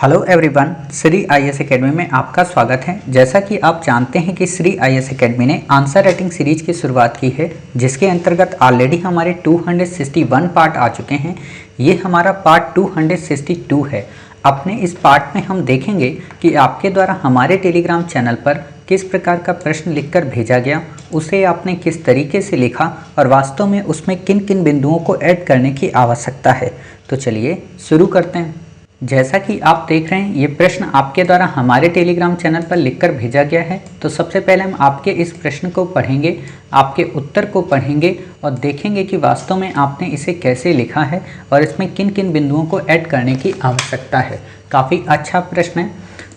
Hello everyone, Shri IAS academy में आपका स्वागत है। जैसा कि आप जानते हैं कि श्री आईएएस एकेडमी ने आंसर राइटिंग सीरीज की शुरुआत की है, जिसके अंतर्गत ऑलरेडी हमारे 261 पार्ट आ चुके हैं। ये हमारा पार्ट 262 है। अपने इस पार्ट में हम देखेंगे कि आपके द्वारा हमारे टेलीग्राम चैनल पर किस प्रकार का प्रश्न लिखकर भेजा गया, उसे आपने किस तरीके से लिखा और वास्तव में उसमें किन किन बिंदुओं को ऐड करने की आवश्यकता है। तो चलिए शुरू करते हैं। जैसा कि आप देख रहे हैं, ये प्रश्न आपके द्वारा हमारे टेलीग्राम चैनल पर लिखकर भेजा गया है। तो सबसे पहले हम आपके इस प्रश्न को पढ़ेंगे, आपके उत्तर को पढ़ेंगे और देखेंगे कि वास्तव में आपने इसे कैसे लिखा है और इसमें किन किन बिंदुओं को ऐड करने की आवश्यकता है। काफ़ी अच्छा प्रश्न है,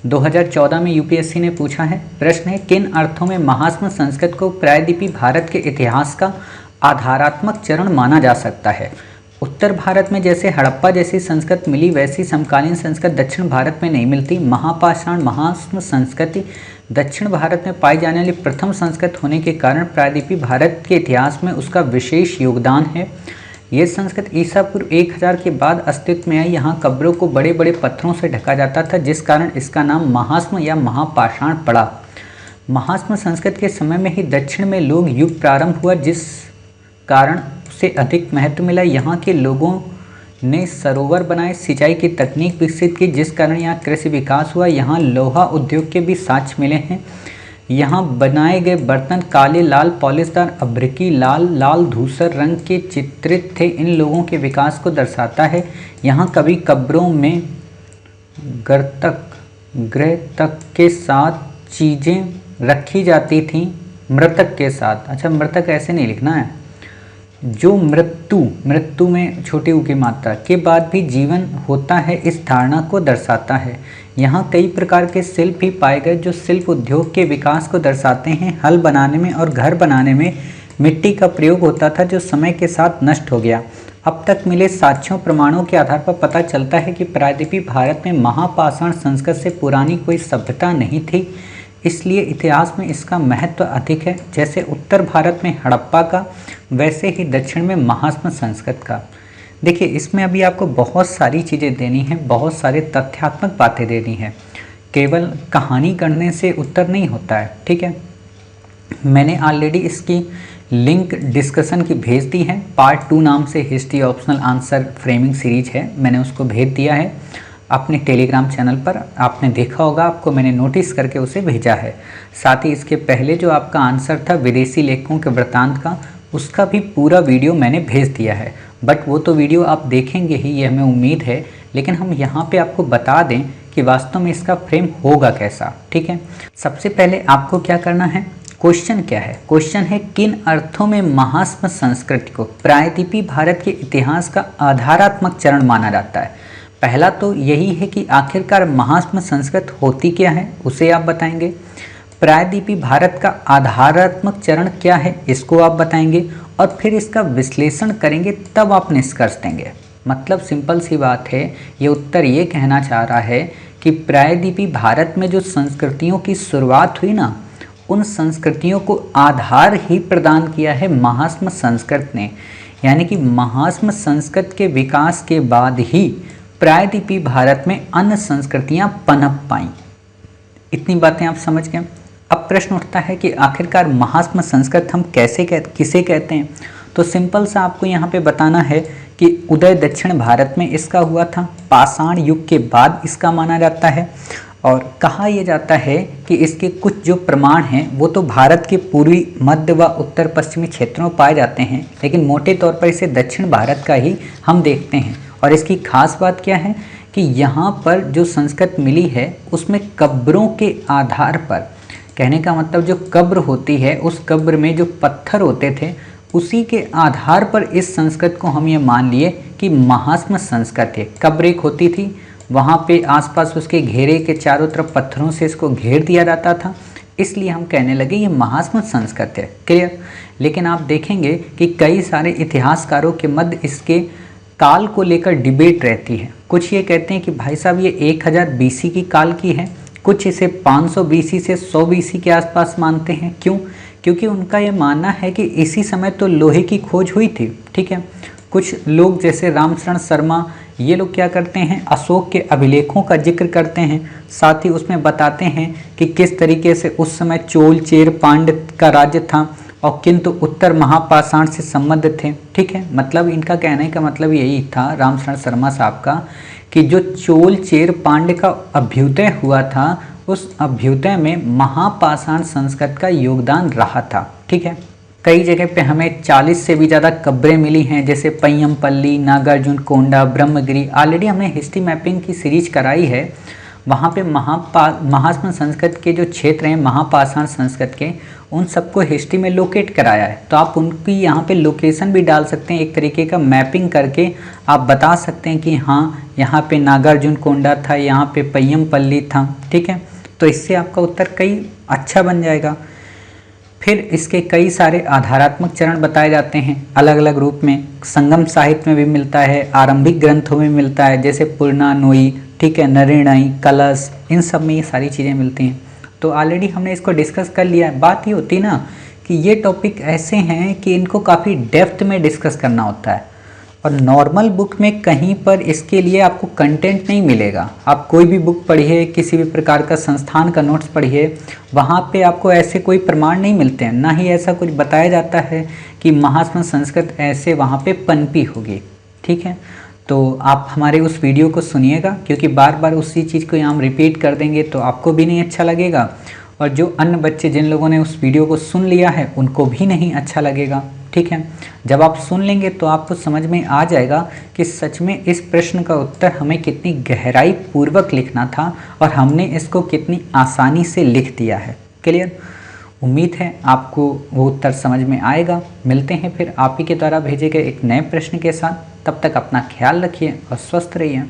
2014 में यूपीएससी ने पूछा है। प्रश्न है, किन अर्थों में महास्मृत संस्कृत को प्रायद्वीपीय भारत के इतिहास का आधारात्मक चरण माना जा सकता है। उत्तर भारत में जैसे हड़प्पा जैसी संस्कृत मिली, वैसी समकालीन संस्कृत दक्षिण भारत में नहीं मिलती। महापाषाण महास्मृत संस्कृति दक्षिण भारत में पाई जाने वाली प्रथम संस्कृत होने के कारण प्रायद्वीपीय भारत के इतिहास में उसका विशेष योगदान है। ये संस्कृत ईसा पूर्व 1000 के बाद अस्तित्व में आई। यहाँ कब्रों को बड़े बड़े पत्थरों से ढका जाता था, जिस कारण इसका नाम महास्म या महापाषाण पड़ा। महास्मृत संस्कृत के समय में ही दक्षिण में लोग युग प्रारंभ हुआ, जिस कारण से अधिक महत्व मिला। यहाँ के लोगों ने सरोवर बनाए, सिंचाई की तकनीक विकसित की, जिस कारण यहाँ कृषि विकास हुआ। यहाँ लोहा उद्योग के भी साक्ष्य मिले हैं। यहाँ बनाए गए बर्तन काले, लाल, पॉलिशदार, अभ्रकी, लाल धूसर रंग के चित्रित थे। इन लोगों के विकास को दर्शाता है। यहाँ कभी कब्रों में गृह तक के साथ चीज़ें रखी जाती थीं, मृतक के साथ। अच्छा, मृतक ऐसे नहीं लिखना है, जो मृत्यु में छोटी ऊ की मात्रा के बाद भी जीवन होता है, इस धारणा को दर्शाता है। यहाँ कई प्रकार के शिल्प भी पाए गए, जो शिल्प उद्योग के विकास को दर्शाते हैं। हल बनाने में और घर बनाने में मिट्टी का प्रयोग होता था, जो समय के साथ नष्ट हो गया। अब तक मिले साक्ष्यों प्रमाणों के आधार पर पता चलता है कि प्रायद्वीपीय भारत में महापाषाण संस्कृत से पुरानी कोई सभ्यता नहीं थी, इसलिए इतिहास में इसका महत्व अधिक है। जैसे उत्तर भारत में हड़प्पा का, वैसे ही दक्षिण में महास्मृत संस्कृत का। देखिए, इसमें अभी आपको बहुत सारी चीज़ें देनी है, बहुत सारे तथ्यात्मक बातें देनी है। केवल कहानी गढ़ने से उत्तर नहीं होता है, ठीक है। मैंने ऑलरेडी इसकी लिंक डिस्कशन की भेज दी है। पार्ट 2 नाम से history optional answer framing series है, मैंने उसको भेज दिया है अपने टेलीग्राम चैनल पर। आपने देखा होगा, आपको मैंने नोटिस करके उसे भेजा है। साथ ही इसके पहले जो आपका आंसर था विदेशी लेखकों के वृत्तांत का, उसका भी पूरा वीडियो मैंने भेज दिया है। बट वो तो वीडियो आप देखेंगे ही, ये हमें उम्मीद है। लेकिन हम यहाँ पे आपको बता दें कि वास्तव में इसका फ्रेम होगा कैसा, ठीक है। सबसे पहले आपको क्या करना है, क्वेश्चन क्या है? क्वेश्चन है, किन अर्थों में महास्मृत संस्कृति को प्रायद्वीपीय भारत के इतिहास का आधारात्मक चरण माना जाता है? पहला तो यही है कि आखिरकार महास्मृत संस्कृत होती क्या है, उसे आप बताएंगे। प्रायद्वीपीय भारत का आधारात्मक चरण क्या है, इसको आप बताएंगे। और फिर इसका विश्लेषण करेंगे, तब आप निष्कर्ष देंगे। मतलब सिंपल सी बात है, ये उत्तर ये कहना चाह रहा है कि प्रायद्वीपीय भारत में जो संस्कृतियों की शुरुआत हुई ना, उन संस्कृतियों को आधार ही प्रदान किया है महास्मृत संस्कृत ने। यानी कि महास्मृत संस्कृत के विकास के बाद ही प्रायद्वीपीय भारत में अन्य संस्कृतियां पनप पाईं। इतनी बातें आप समझ गए। अब प्रश्न उठता है कि आखिरकार महास्मृत संस्कृत हम किसे कहते हैं? तो सिंपल सा आपको यहाँ पे बताना है कि उदय दक्षिण भारत में इसका हुआ था, पाषाण युग के बाद इसका माना जाता है। और कहा यह जाता है कि इसके कुछ जो प्रमाण हैं वो तो भारत के पूर्वी, मध्य व उत्तर पश्चिमी क्षेत्रों में पाए जाते हैं, लेकिन मोटे तौर पर इसे दक्षिण भारत का ही हम देखते हैं। और इसकी खास बात क्या है कि यहाँ पर जो संस्कृत मिली है उसमें कब्रों के आधार पर, कहने का मतलब जो कब्र होती है, उस कब्र में जो पत्थर होते थे, उसी के आधार पर इस संस्कृत को हम ये मान लिए कि महास्मृत संस्कृत है। कब्र एक होती थी, वहाँ पे आसपास उसके घेरे के चारों तरफ पत्थरों से इसको घेर दिया जाता था, इसलिए हम कहने लगे ये महास्मृत संस्कृत है। क्लियर? लेकिन आप देखेंगे कि कई सारे इतिहासकारों के मध्य इसके काल को लेकर डिबेट रहती है। कुछ ये कहते हैं कि भाई साहब ये 1000 BC की काल की है, कुछ इसे 500 BC से 100 BC के आसपास मानते हैं। क्यों? क्योंकि उनका ये मानना है कि इसी समय तो लोहे की खोज हुई थी, ठीक है। कुछ लोग जैसे रामशरण शर्मा, ये लोग क्या करते हैं, अशोक के अभिलेखों का जिक्र करते हैं, साथ ही उसमें बताते हैं कि किस तरीके से उस समय चोल चेर पांड्य का राज्य था और किंतु उत्तर महापाषाण से संबंधित थे। ठीक है, मतलब इनका कहने का मतलब यही था रामशरण शर्मा साहब का कि जो चोल चेर पांड्य का अभ्युदय हुआ था, उस अभ्युदय में महापाषाण संस्कृत का योगदान रहा था। ठीक है, कई जगह पे हमें 40 से भी ज़्यादा कब्रें मिली हैं, जैसे पय्यमपल्ली, नागार्जुन कोंडा, ब्रह्मगिरी। ऑलरेडी हमने हिस्ट्री मैपिंग की सीरीज कराई है, वहाँ पे महापाषाण संस्कृत के जो क्षेत्र हैं, महापाषाण संस्कृत के, उन सबको हिस्ट्री में लोकेट कराया है। तो आप उनकी यहाँ पे लोकेशन भी डाल सकते हैं, एक तरीके का मैपिंग करके आप बता सकते हैं कि हाँ यहाँ पे नागार्जुन कोंडा था, यहाँ पे पय्यमपल्ली था। ठीक है, तो इससे आपका उत्तर कई अच्छा बन जाएगा। फिर इसके कई सारे आधारात्मक चरण बताए जाते हैं अलग अलग रूप में, संगम साहित्य में भी मिलता है, आरंभिक ग्रंथों में मिलता है, जैसे पुराना नोई, ठीक है, नरिणई, कलश, इन सब में ये सारी चीज़ें मिलती हैं। तो ऑलरेडी हमने इसको डिस्कस कर लिया है। बात ये होती है ना कि ये टॉपिक ऐसे हैं कि इनको काफ़ी डेप्थ में डिस्कस करना होता है, और नॉर्मल बुक में कहीं पर इसके लिए आपको कंटेंट नहीं मिलेगा। आप कोई भी बुक पढ़िए, किसी भी प्रकार का संस्थान का नोट्स पढ़िए, वहाँ पे आपको ऐसे कोई प्रमाण नहीं मिलते हैं, ना ही ऐसा कुछ बताया जाता है कि महापाषाण संस्कृत ऐसे वहाँ पे पनपी होगी। ठीक है, तो आप हमारे उस वीडियो को सुनिएगा, क्योंकि बार बार उसी चीज़ को यहाँ हम रिपीट कर देंगे तो आपको भी नहीं अच्छा लगेगा, और जो अन्य बच्चे जिन लोगों ने उस वीडियो को सुन लिया है उनको भी नहीं अच्छा लगेगा। ठीक है, जब आप सुन लेंगे तो आपको समझ में आ जाएगा कि सच में इस प्रश्न का उत्तर हमें कितनी गहराई पूर्वक लिखना था और हमने इसको कितनी आसानी से लिख दिया है। क्लियर? उम्मीद है आपको वो उत्तर समझ में आएगा। मिलते हैं फिर आप ही के द्वारा भेजे गए एक नए प्रश्न के साथ। तब तक अपना ख्याल रखिए और स्वस्थ रहिए।